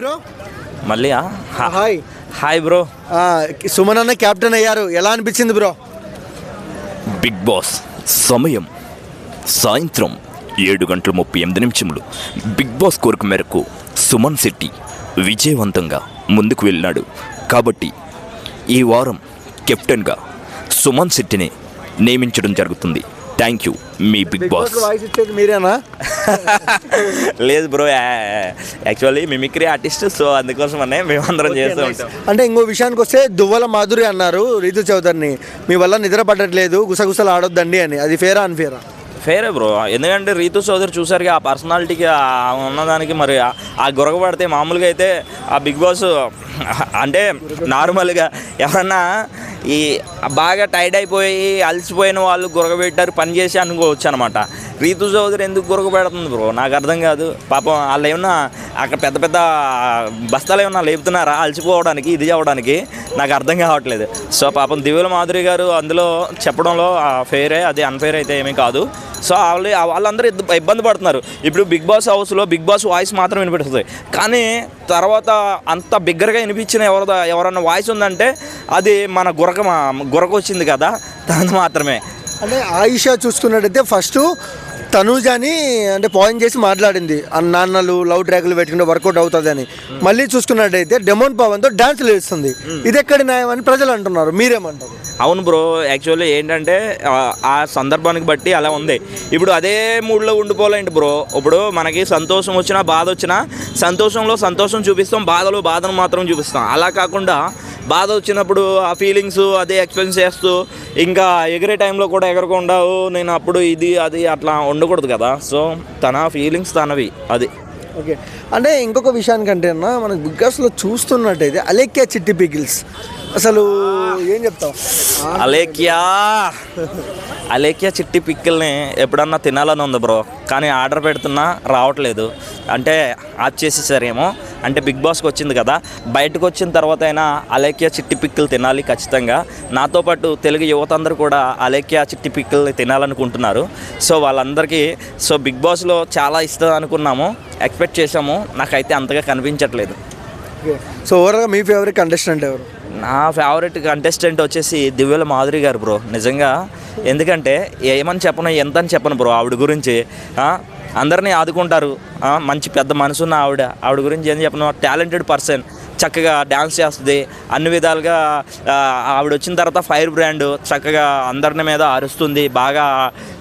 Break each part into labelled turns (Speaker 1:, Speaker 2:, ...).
Speaker 1: Bro
Speaker 2: మళ్ళీ
Speaker 1: hi
Speaker 2: hi bro.
Speaker 1: Suman అన్న captain అయ్యారు, ఎలా అనిపించింది బ్రో?
Speaker 2: బిగ్ బాస్ సమయం సాయంత్రం 7:38 బిగ్ బాస్ కోరిక మేరకు సుమన్ శెట్టి విజయవంతంగా ముందుకు వెళ్ళినాడు. కాబట్టి ఈ వారం కెప్టెన్గా సుమన్ శెట్టిని నియమించడం జరుగుతుంది. థ్యాంక్ యూ మీ బిగ్ బాస్.
Speaker 1: వాయిస్ ఇచ్చేది మీరేనా?
Speaker 2: లేదు bro, actually mimicry artist, so అందుకోసమనే మేమందరం చేస్తూ ఉంటాం.
Speaker 1: అంటే ఇంకో విషయానికి వస్తే దువ్వల మాధురి అన్నారు రీతు చౌదరిని, మీ వల్ల నిద్ర పడట్లేదు, గుసగుసలు ఆడొద్దండి అని. అది ఫేరా అన్ఫేరా?
Speaker 2: ఫేరే బ్రో, ఎందుకంటే రీతు చౌదరి చూసారుగా ఆ పర్సనాలిటీకి ఉన్నదానికి మరి ఆ గొరగబడితే మామూలుగా అయితే ఆ బిగ్ బాస్ అంటే నార్మల్గా ఎవరన్నా ఈ బాగా టైర్డ్ అయిపోయి అలసిపోయిన వాళ్ళు గురగబెట్టారు పని చేసి అనుకోవచ్చు అనమాట. రీతు చౌదరి ఎందుకు గురగబెడుతుంది బ్రో నాకు అర్థం కాదు. పాపం వాళ్ళు ఏమన్నా అక్కడ పెద్ద పెద్ద బస్తాలు ఏమన్నా లేపుతున్నారా అలసిపోవడానికి, ఇది అవ్వడానికి? నాకు అర్థం కావట్లేదు. సో పాపం దివ్యల మాధురి గారు అందులో చెప్పడంలో ఫెయిరే, అది అన్ఫెయిర్ అయితే ఏమీ కాదు. సో వాళ్ళందరూ ఇబ్బంది పడుతున్నారు. ఇప్పుడు బిగ్ బాస్ హౌస్లో బిగ్ బాస్ వాయిస్ మాత్రం వినిపిస్తుంది, కానీ తర్వాత అంత బిగ్గరగా వినిపించిన ఎవరన్నా వాయిస్ ఉందంటే అది మన గురక వచ్చింది కదా, దాని మాత్రమే.
Speaker 1: అంటే ఆయిషా చూసుకున్నట్టయితే ఫస్ట్ తనూజాని అంటే పాయింట్ చేసి మాట్లాడింది, నాన్నలు లవ్ ట్రాక్లు పెట్టుకుంటే వర్కౌట్ అవుతుంది అని. మళ్ళీ చూసుకున్నట్టయితే డెమోన్ పవన్తో డాన్స్లు వేస్తుంది. ఇది ఎక్కడి న్యాయం అని ప్రజలు అంటున్నారు, మీరేమంటారు?
Speaker 2: అవును బ్రో, యాక్చువల్లీ ఏంటంటే ఆ సందర్భానికి బట్టి అలా ఉంది. ఇప్పుడు అదే మూడ్లో ఉండిపోలేంటి బ్రో. ఇప్పుడు మనకి సంతోషం వచ్చినా బాధ వచ్చినా సంతోషంలో సంతోషం చూపిస్తాం, బాధలో బాధను మాత్రం చూపిస్తాం. అలా కాకుండా బాధ వచ్చినప్పుడు ఆ ఫీలింగ్స్ అదే ఎక్స్పీరియన్స్ చేస్తూ ఇంకా ఎగిరే టైంలో కూడా ఎగరకుండా నేను అప్పుడు ఇది అది అట్లా ఉండకూడదు కదా. సో తన ఫీలింగ్స్ తనవి, అది.
Speaker 1: ఓకే, అంటే ఇంకొక విషయానికంటే అన్న మనకు బిగ్ బాస్లో చూస్తున్నట్టయితే అలేఖ్య చిట్టి పికిల్స్, అసలు ఏం చెప్తావు?
Speaker 2: అలేఖ్య చిట్టి పిక్కల్ని ఎప్పుడన్నా తినాలని ఉంది బ్రో, కానీ ఆర్డర్ పెడుతున్నా రావట్లేదు. అంటే ఆప్ చేసేసారేమో, అంటే బిగ్ బాస్కి వచ్చింది కదా, బయటకు వచ్చిన తర్వాత అయినా అలేఖ్య చిట్టి పిక్కలు తినాలి ఖచ్చితంగా. నాతో పాటు తెలుగు యువత అందరూ కూడా అలేఖ్య చిట్టి పిక్కల్ని తినాలనుకుంటున్నారు. సో వాళ్ళందరికీ బిగ్ బాస్లో చాలా ఇస్తుంది అనుకున్నాము, ఎక్స్పెక్ట్ చేసాము, నాకైతే అంతగా కనిపించట్లేదు.
Speaker 1: సో ఓవరాల్గా మీ ఫేవరెట్ కంటెస్టెంట్ ఎవరు?
Speaker 2: నా ఫేవరెట్ కంటెస్టెంట్ వచ్చేసి దివ్యల మాధురి గారు బ్రో, నిజంగా. ఎందుకంటే ఏమని చెప్పను, ఎంతని చెప్పను బ్రో ఆవిడ గురించి. అందరినీ ఆదుకుంటారు, మంచి పెద్ద మనసున్న ఆవిడ గురించి ఏం చెప్పను. టాలెంటెడ్ పర్సన్, చక్కగా డ్యాన్స్ చేస్తుంది, అన్ని విధాలుగా. ఆవిడ వచ్చిన తర్వాత ఫైర్ బ్రాండ్, చక్కగా అందరిని మీద అరుస్తుంది, బాగా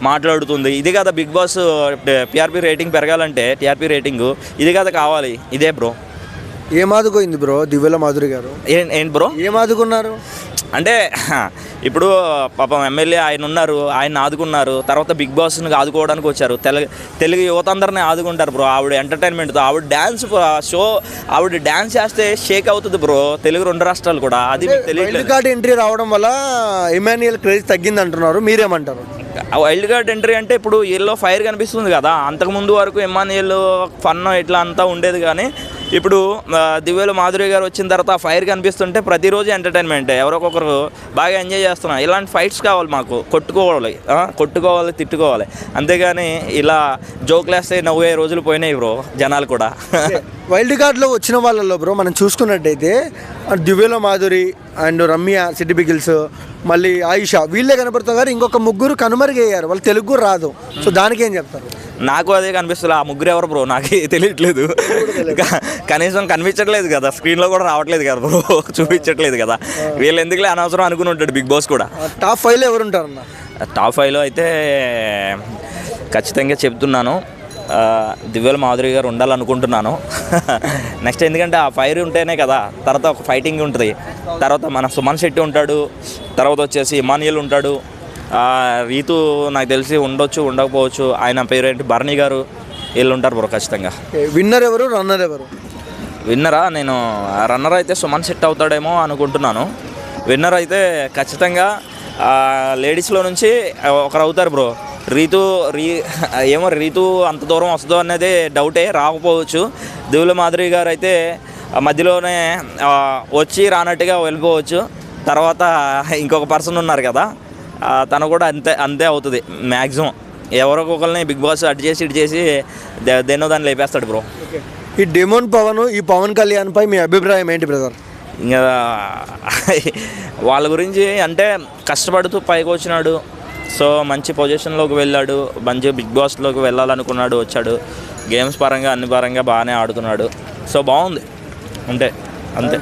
Speaker 2: మాట్లాడుతుంది. ఇది కదా బిగ్ బాస్ టీఆర్పీ రేటింగ్ పెరగాలంటే, టీఆర్పీ రేటింగు ఇది కదా కావాలి, ఇదే బ్రో.
Speaker 1: ఏం ఆదుకోయింది బ్రో దివ్యల మాధురి గారు?
Speaker 2: ఏంటి బ్రో
Speaker 1: ఏం ఆదుకున్నారు
Speaker 2: అంటే ఇప్పుడు పాపం ఎమ్మెల్యే ఆయన ఉన్నారు, ఆయన ఆదుకున్నారు. తర్వాత బిగ్ బాస్ని ఆదుకోవడానికి వచ్చారు. తెలుగు యువత అందరినీ ఆదుకుంటారు బ్రో. ఆవిడ ఎంటర్టైన్మెంట్తో ఆవిడ డ్యాన్స్ షో, ఆవిడ డ్యాన్స్ చేస్తే షేక్ అవుతుంది బ్రో తెలుగు 2 రాష్ట్రాలు కూడా. అది మీకు తెలియదు.
Speaker 1: వైల్డ్ కార్డ్ ఎంట్రీ రావడం వల్ల ఇమాన్యుయల్ క్రేజ్ తగ్గింది అంటున్నారు, మీరేమంటారు?
Speaker 2: వైల్డ్ కార్డ్ ఎంట్రీ అంటే ఇప్పుడు వీళ్ళలో ఫైర్ కనిపిస్తుంది కదా. అంతకుముందు వరకు ఇమాన్యుయల్ ఫన్ ఇట్లా అంతా ఉండేది, కానీ ఇప్పుడు దివ్యల మాధురి గారు వచ్చిన తర్వాత ఫైర్ కనిపిస్తుంటే ప్రతిరోజు ఎంటర్టైన్మెంట్, ఎవరొకరు బాగా ఎంజాయ్ చేస్తున్నాం. ఇలాంటి ఫైట్స్ కావాలి మాకు, కొట్టుకోవాలి, తిట్టుకోవాలి, అంతేగాని ఇలా జోకులు వేస్తే నవ్వే రోజులు పోయినాయి బ్రో జనాలు కూడా.
Speaker 1: వైల్డ్ కార్డ్లో వచ్చిన వాళ్ళలో బ్రో మనం చూసుకున్నట్టయితే Divyala Madhuri and Ramya city pickles, మళ్ళీ ఆయిషా, వీళ్ళే కనపడుతున్నారు కానీ ఇంకొక ముగ్గురు కనుమరుగయ్యారు, వాళ్ళు తెలుగు రాదు. సో దానికి ఏం చెప్తారు?
Speaker 2: నాకు అదే కనిపిస్తుంది. ఆ ముగ్గురు ఎవరు బ్రో నాకు తెలియట్లేదు, కనీసం కనిపించట్లేదు కదా, స్క్రీన్లో కూడా రావట్లేదు కదా బ్రో, చూపించట్లేదు కదా. వీళ్ళు ఎందుకులే అనవసరం అనుకుని ఉంటాడు బిగ్ బాస్ కూడా.
Speaker 1: టాప్ 5లో ఎవరు ఉంటారన్న?
Speaker 2: టాప్ 5లో అయితే ఖచ్చితంగా చెప్తున్నాను దివ్యల మాధురి గారు ఉండాలనుకుంటున్నాను. నెక్స్ట్ ఎందుకంటే ఆ ఫైర్ ఉంటేనే కదా తర్వాత ఒక ఫైటింగ్ ఉంటుంది. తర్వాత మన సుమన్ శెట్టి ఉంటాడు, తర్వాత వచ్చేసి ఇమాన్యుయల్ ఉంటాడు, రీతు నాకు తెలిసి ఉండొచ్చు, ఉండకపోవచ్చు. ఆయన పేరేంటి భరణి గారు, వీళ్ళు ఉంటారు బ్రో ఖచ్చితంగా.
Speaker 1: విన్నర్ ఎవరు, రన్నర్ ఎవరు?
Speaker 2: విన్నరా, నేను రన్నర్ అయితే సుమన్ శెట్టి అవుతాడేమో అనుకుంటున్నాను. విన్నర్ అయితే ఖచ్చితంగా లేడీస్లో నుంచి ఒకరు అవుతారు బ్రో. రీతు అంత దూరం వస్తుందో అనేది డౌటే, రాకపోవచ్చు. దివ్యల మాధురి గారు అయితే మధ్యలోనే వచ్చి రానట్టుగా వెళ్ళిపోవచ్చు. తర్వాత ఇంకొక పర్సన్ ఉన్నారు కదా, తను కూడా అంతే అవుతుంది మ్యాక్సిమం. ఎవరొకరిని బిగ్ బాస్ అటు చేసి ఇటు చేసి దేన్నో దాన్ని లేపేస్తాడు బ్రో.
Speaker 1: ఈ డెమోన్ పవన్ ఈ పవన్ కళ్యాణ్ పై మీ అభిప్రాయం ఏంటి బ్రదర్?
Speaker 2: ఇంకా వాళ్ళ గురించి అంటే కష్టపడుతూ పైకి వచ్చినాడు, సో మంచి పొజిషన్లోకి వెళ్ళాడు, మంచి బిగ్ బాస్లోకి వెళ్ళాలనుకున్నాడు, వచ్చాడు, గేమ్స్ పరంగా అన్ని పరంగా బాగానే ఆడుతున్నాడు, సో బాగుంది అంటే అంతే.